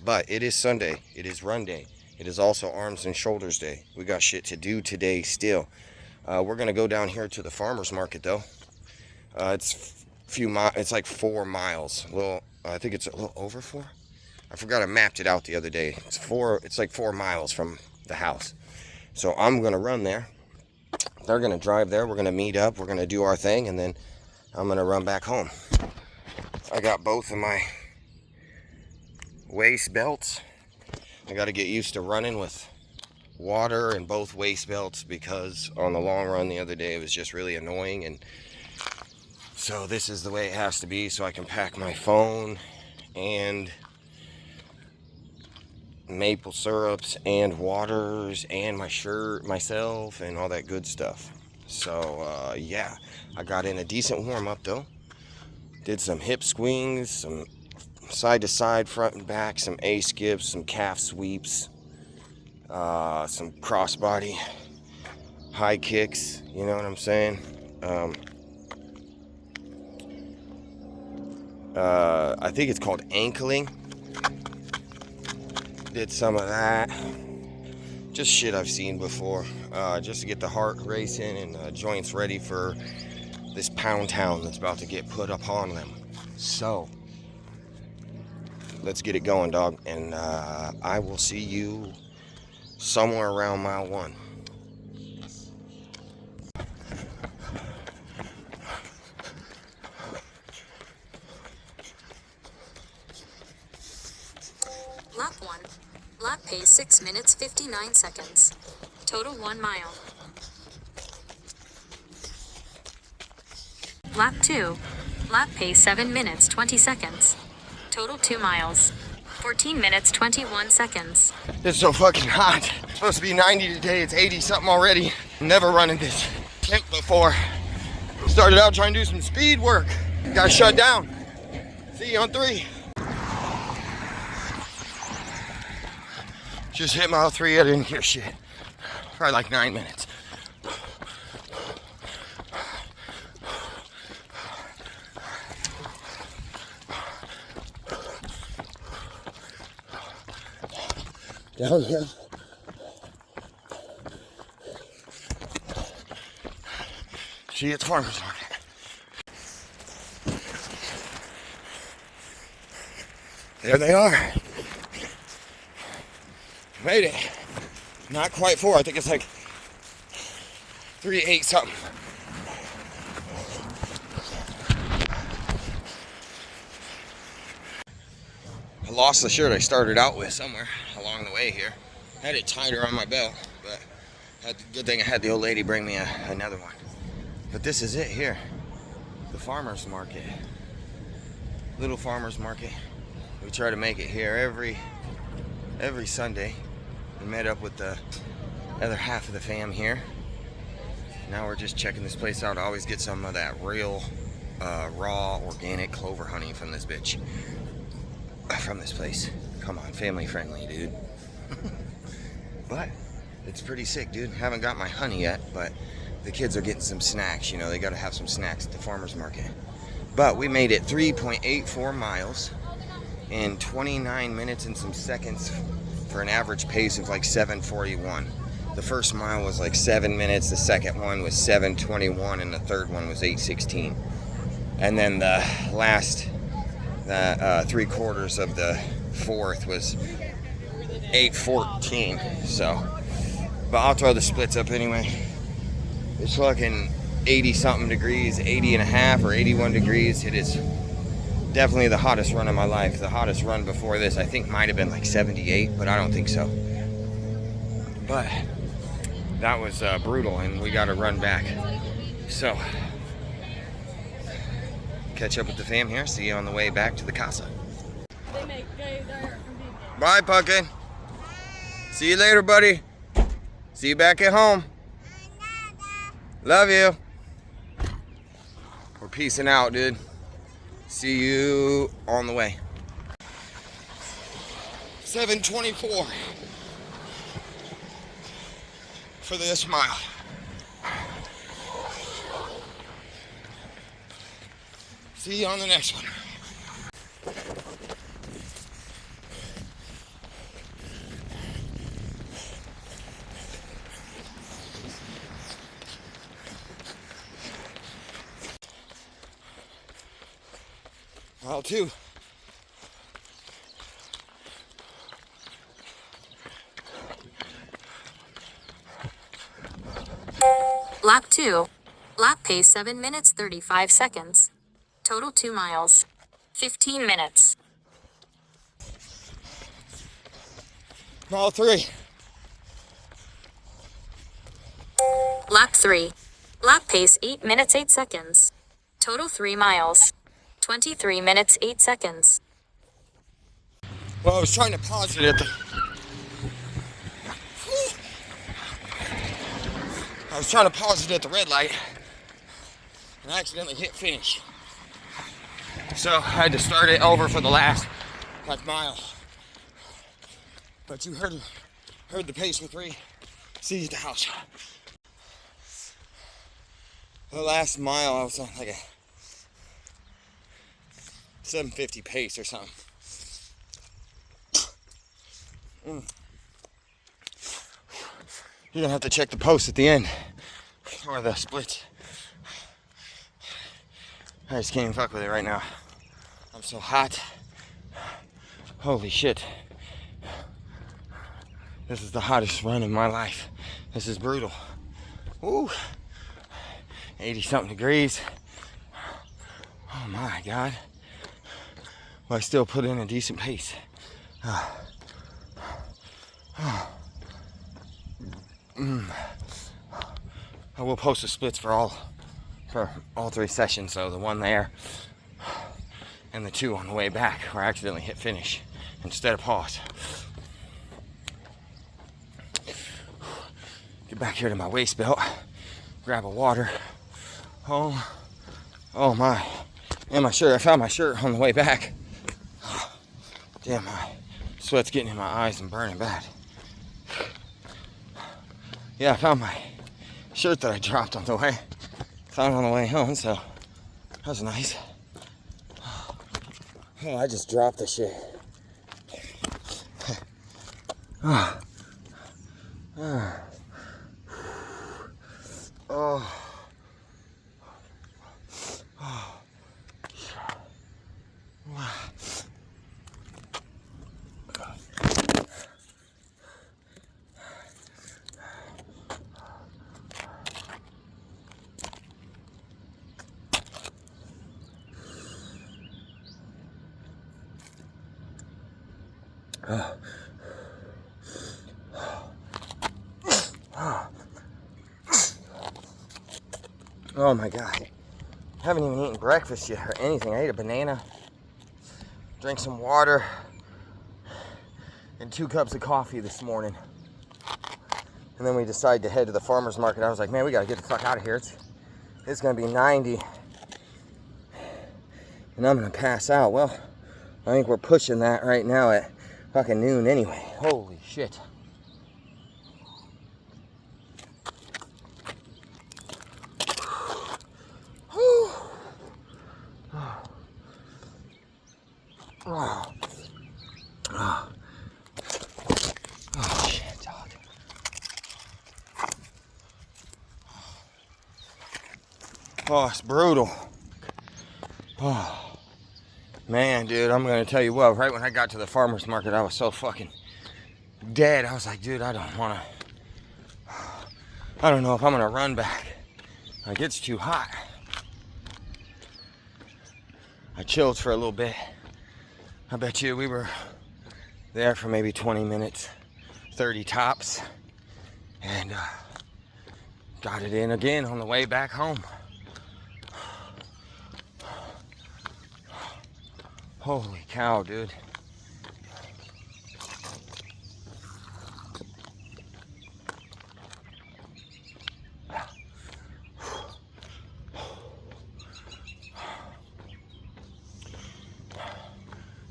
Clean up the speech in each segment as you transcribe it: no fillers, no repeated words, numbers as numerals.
But it is Sunday. It is run day. It is also arms and shoulders day. We got shit to do today still. We're gonna go down here to the farmers market though. It's like 4 miles. I think it's a little over 4. I forgot I mapped it out the other day. It's like 4 miles from the house. So I'm gonna run there. They're gonna drive there. We're gonna meet up. We're gonna do our thing, and then I'm gonna run back home. I got both of my waist belts. I got to get used to running with water in both waist belts, because on the long run the other day it was just really annoying, and so this is the way it has to be, so I can pack my phone and maple syrups and waters and my shirt myself and all that good stuff. So yeah, I got in a decent warm-up though. Did some hip swings, some side to side, front and back, some A skips, some calf sweeps, some crossbody high kicks, you know what I'm saying? I think it's called ankling. Did some of that. Just shit I've seen before, just to get the heart racing and joints ready for this pound town that's about to get put upon them. So let's get it going, dog, and I will see you somewhere around mile 1. Lap 1. Lap pace 6 minutes 59 seconds. Total 1 mile. Lap 2. Lap pace 7 minutes 20 seconds. Total 2 miles. 14 minutes 21 seconds. It's so fucking hot. It's supposed to be 90 today. It's 80 something already. Never running this temp before. Started out trying to do some speed work. Got shut down. See you on 3. Just hit mile 3. I didn't hear shit. Probably like 9 minutes. Downhill. See, it's farmers market. There they are. Made it. Not quite 4. I think it's like 3:08 something. I lost the shirt I started out with somewhere along the way here. Had it tied around my belt, but good thing I had the old lady bring me another one. But this is it here. The farmers market. Little farmers market. We try to make it here every Sunday. We met up with the other half of the fam here. Now we're just checking this place out. I always get some of that real raw organic clover honey from this bitch. From this place. Come on, family friendly, dude. But it's pretty sick, dude. Haven't got my honey yet, but the kids are getting some snacks. You know, they got to have some snacks at the farmers market. But we made it 3.84 miles in 29 minutes and some seconds for an average pace of like 7:41. The first mile was like 7 minutes, the second one was 7:21, and the third one was 8:16. And then the last 3/4 of the fourth was 8:14. So, but I'll throw the splits up anyway. It's fucking 80 something degrees, 80 and a half or 81 degrees. It is definitely the hottest run of my life. The hottest run before this I think might have been like 78, but I don't think so. But that was brutal, and we got to run back. So catch up with the fam here. See you on the way back to the casa. Bye, Pumpkin. See you later, buddy. See you back at home. Love you. We're peacing out, dude. See you on the way. 7:24 for this mile. See you on the next one. Mile 2. Lap 2. Lap pace 7 minutes 35 seconds. Total 2 miles. 15 minutes. Mile 3. Lap 3. Lap pace 8 minutes 8 seconds. Total 3 miles. 23 minutes 8 seconds. Well, I was trying to pause it at the... I was trying to pause it at the red light, and I accidentally hit finish. So I had to start it over for the last mile. But you heard the pace for 3. See you at the house. The last mile I was on like a 750 pace or something. You're gonna have to check the post at the end, or the splits. I just can't even fuck with it right now. I'm so hot. Holy shit. This is the hottest run of my life. This is brutal. Woo. 80 something degrees. Oh my God. Well, I still put in a decent pace. I will post the splits for all 3 sessions, so the one there and the 2 on the way back where I accidentally hit finish instead of pause. Get back here to my waist belt, grab a water. Oh my, and my shirt. I found my shirt on the way back. Damn, my sweat's getting in my eyes and burning bad. Yeah, I found my shirt that I dropped on the way. Found it on the way home, so that was nice. Oh, I just dropped the shit. Oh. Oh my God. Haven't even eaten breakfast yet or anything. I ate a banana, drank some water, and 2 cups of coffee this morning. And then we decided to head to the farmer's market. I was like, man, we gotta get the fuck out of here. It's gonna be 90. And I'm gonna pass out. Well, I think we're pushing that right now at fucking noon anyway. Holy shit. Oh shit, dog. Oh, it's brutal. Oh, man, dude, I'm gonna tell you what, right when I got to the farmer's market, I was so fucking dead. I was like, dude, I don't know if I'm gonna run back. Like, it's too hot. I chilled for a little bit. I bet you we were there for maybe 20 minutes, 30 tops, and got it in again on the way back home. Holy cow, dude.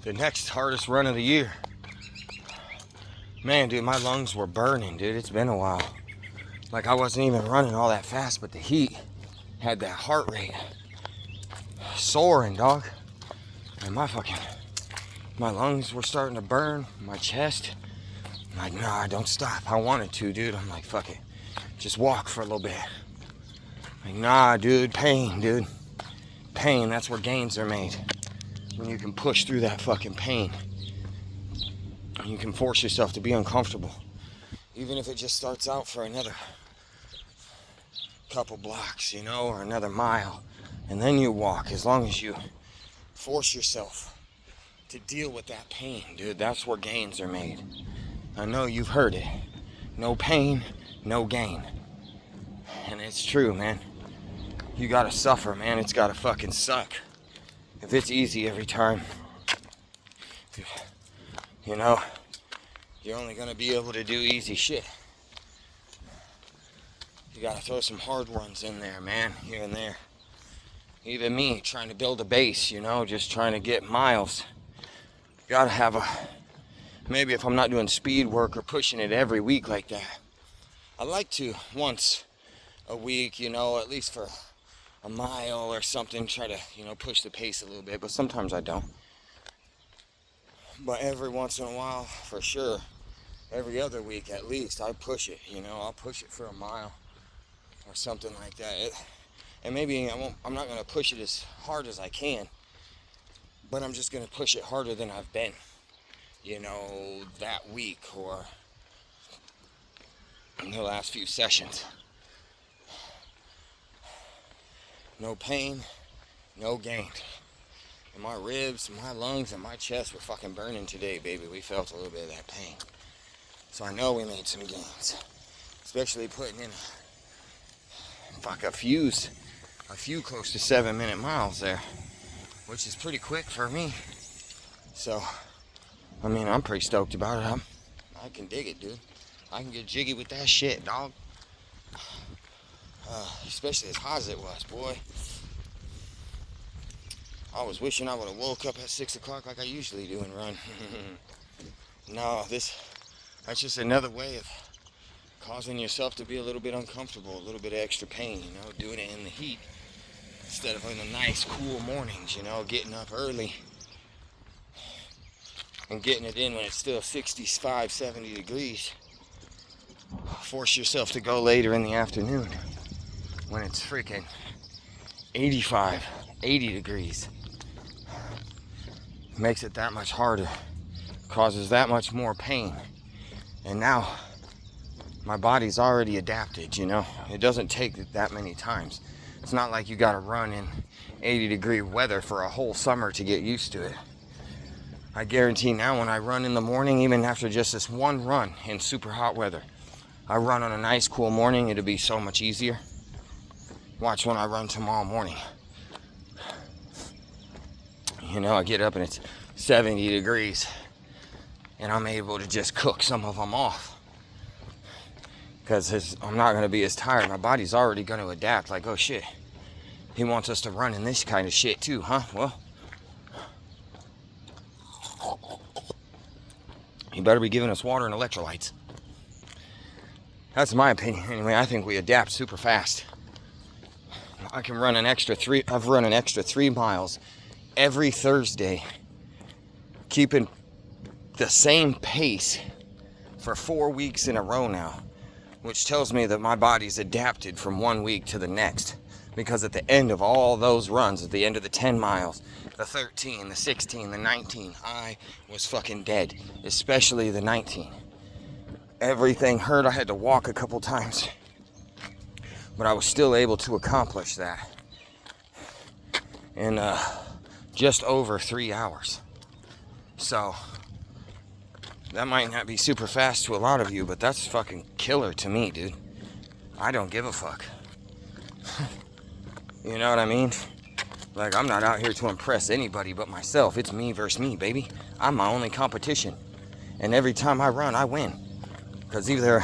The next hardest run of the year. Man, dude, my lungs were burning, dude. It's been a while. Like, I wasn't even running all that fast, but the heat had that heart rate soaring, dog. And my lungs were starting to burn, my chest. I'm like, nah, don't stop. I wanted to, dude. I'm like, fuck it. Just walk for a little bit. Like, nah, dude, pain, dude. Pain, that's where gains are made. when you can push through that fucking pain. And you can force yourself to be uncomfortable. Even if it just starts out for another couple blocks, you know, or another mile. And then you walk, as long as you force yourself to deal with that pain, dude. That's where gains are made. I know you've heard it. No pain, no gain. And it's true, man. You gotta suffer, man. It's gotta fucking suck. If it's easy every time, you know, you're only gonna be able to do easy shit. You gotta throw some hard ones in there, man, here and there. Even me, trying to build a base, you know, just trying to get miles. Gotta have maybe if I'm not doing speed work or pushing it every week like that, I like to once a week, you know, at least for a mile or something, try to, you know, push the pace a little bit, but sometimes I don't. But every once in a while, for sure, every other week at least, I push it, you know, I'll push it for a mile or something like that. And maybe I'm not going to push it as hard as I can, but I'm just going to push it harder than I've been, you know, that week or in the last few sessions. No pain, no gain. And my ribs, my lungs, and my chest were fucking burning today, baby. We felt a little bit of that pain. So I know we made some gains. Especially putting in a few close to 7-minute miles there. Which is pretty quick for me. So, I mean, I'm pretty stoked about it. I can dig it, dude. I can get jiggy with that shit, dog. Especially as hot as it was, boy. I was wishing I would have woke up at 6 o'clock like I usually do and run. No, that's just another way of causing yourself to be a little bit uncomfortable, a little bit of extra pain, you know, doing it in the heat instead of in the nice, cool mornings, you know, getting up early and getting it in when it's still 65, 70 degrees. Force yourself to go later in the afternoon when it's freaking 85, 80 degrees. Makes it that much harder, causes that much more pain. And now my body's already adapted, you know. It doesn't take that many times. It's not like you gotta run in 80-degree weather for a whole summer to get used to it. I guarantee now when I run in the morning, even after just this one run in super hot weather, I run on a nice cool morning, it'll be so much easier. Watch when I run tomorrow morning. You know, I get up and it's 70 degrees and I'm able to just cook some of them off because I'm not going to be as tired. My body's already going to adapt, like, oh shit, he wants us to run in this kind of shit too, huh? Well, he better be giving us water and electrolytes. That's my opinion. Anyway, I think we adapt super fast. I can run I've run an extra 3 miles every Thursday, keeping the same pace for 4 weeks in a row now, which tells me that my body's adapted from one week to the next. Because at the end of all those runs, at the end of the 10 miles, the 13, the 16, the 19, I was fucking dead, especially the 19. Everything hurt. I had to walk a couple times, but I was still able to accomplish that in just over 3 hours. So that might not be super fast to a lot of you, but that's fucking killer to me, dude. I don't give a fuck. You know what I mean? Like, I'm not out here to impress anybody but myself. It's me versus me, baby. I'm my only competition. And every time I run, I win. Because either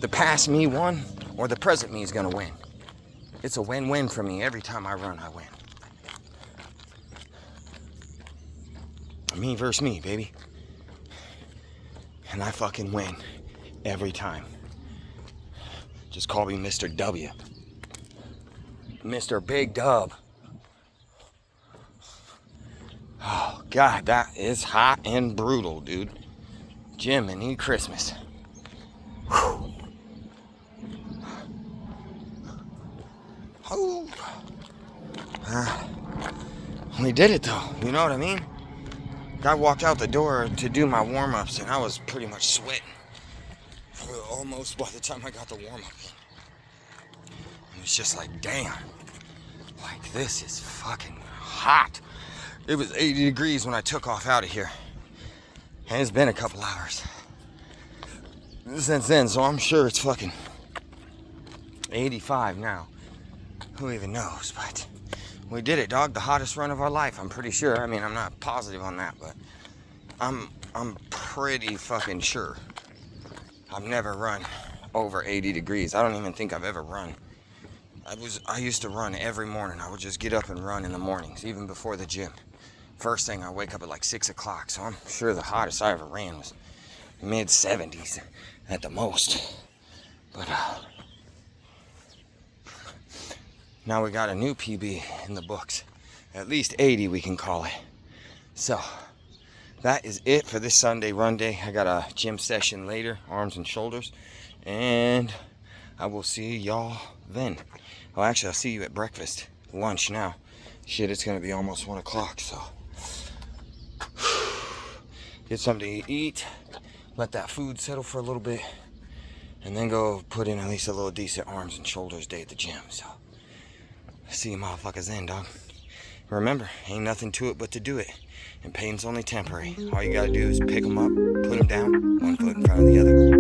the past me won or the present me is going to win. It's a win-win for me. Every time I run, I win. Me versus me, baby. And I fucking win every time. Just call me Mr. W. Mr. Big Dub. Oh, God, that is hot and brutal, dude. Jiminy Christmas. Whew. Oh. We did it though, you know what I mean? I walked out the door to do my warm-ups and I was pretty much sweating. Almost by the time I got the warm-up in. And it's just like, damn. Like, this is fucking hot. It was 80 degrees when I took off out of here. And it's been a couple hours since then, so I'm sure it's fucking 85 now. Who even knows? But we did it, dog. The hottest run of our life, I'm pretty sure. I mean, I'm not positive on that, but I'm pretty fucking sure. I've never run over 80 degrees. I don't even think I've ever run. I used to run every morning. I would just get up and run in the mornings, even before the gym. First thing, I wake up at like 6 o'clock, so I'm sure the hottest I ever ran was mid 70s at the most. But now we got a new PB in the books. At least 80 we can call it. So that is it for this Sunday run day. I got a gym session later, arms and shoulders, and I will see y'all then. Well, actually, I'll see you at breakfast, lunch now. Shit, it's gonna be almost 1 o'clock, so get something to eat, let that food settle for a little bit, and then go put in at least a little decent arms and shoulders day at the gym. So see you motherfuckers then, dog. Remember, ain't nothing to it but to do it, and pain's only temporary. All you gotta do is pick them up, put them down, one foot in front of the other.